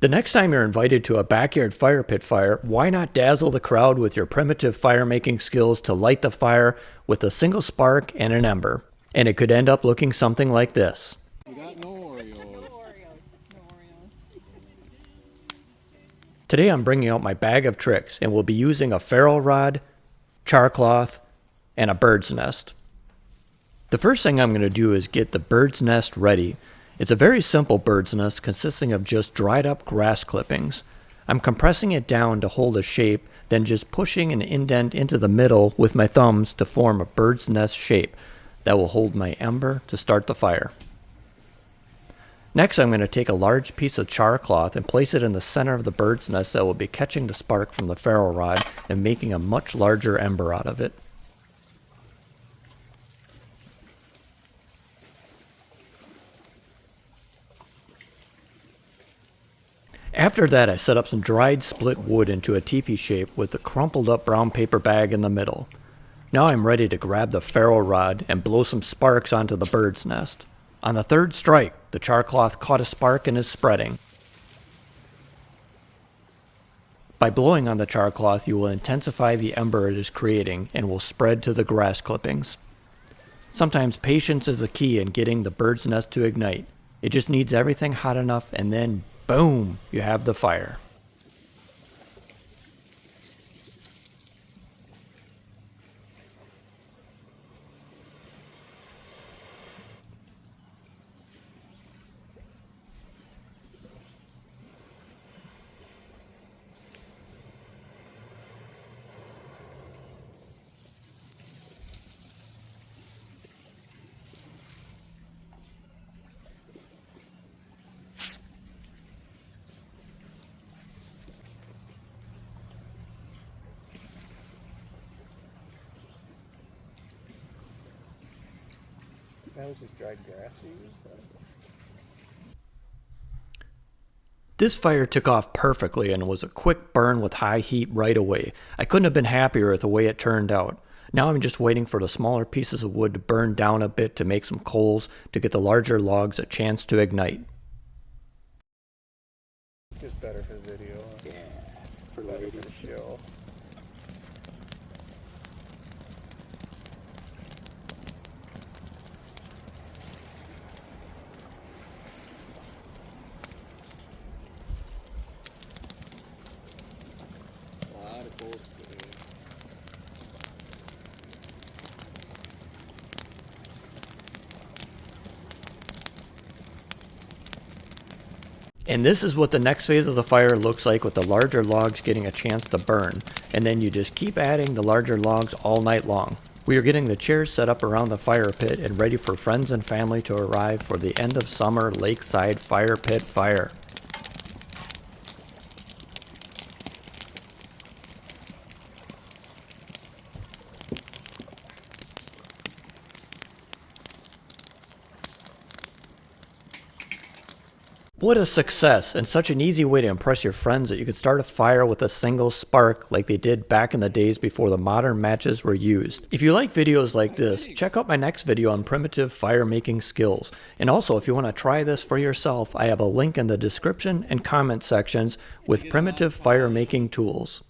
The next time you're invited to a backyard fire pit fire, why not dazzle the crowd with your primitive fire making skills to light the fire with a single spark and an ember? And it could end up looking something like this. We got no Oreos. No Oreos. No Oreos. Today I'm bringing out my bag of tricks and we'll be using a ferro rod, char cloth, and a bird's nest. The first thing I'm going to do is get the bird's nest ready. It's a very simple bird's nest consisting of just dried up grass clippings. I'm compressing it down to hold a shape, then just pushing an indent into the middle with my thumbs to form a bird's nest shape that will hold my ember to start the fire. Next, I'm going to take a large piece of char cloth and place it in the center of the bird's nest that will be catching the spark from the ferro rod and making a much larger ember out of it. After that, I set up some dried split wood into a teepee shape with the crumpled up brown paper bag in the middle. Now I'm ready to grab the ferro rod and blow some sparks onto the bird's nest. On the third strike, the char cloth caught a spark and is spreading. By blowing on the char cloth, you will intensify the ember it is creating and will spread to the grass clippings. Sometimes patience is the key in getting the bird's nest to ignite. It just needs everything hot enough and then boom, you have the fire. That was just dried grass you used? This fire took off perfectly and was a quick burn with high heat right away. I couldn't have been happier with the way it turned out. Now I'm just waiting for the smaller pieces of wood to burn down a bit to make some coals to get the larger logs a chance to ignite. Just better for the video. Yeah, For the show. A lot of coals today. And this is what the next phase of the fire looks like with the larger logs getting a chance to burn. And then you just keep adding the larger logs all night long. We are getting the chairs set up around the fire pit and ready for friends and family to arrive for the end of summer lakeside fire pit fire. What a success, and such an easy way to impress your friends that you could start a fire with a single spark like they did back in the days before the modern matches were used. If you like videos like this, check out my next video on primitive fire making skills. And also, if you want to try this for yourself, I have a link in the description and comment sections with primitive fire making tools.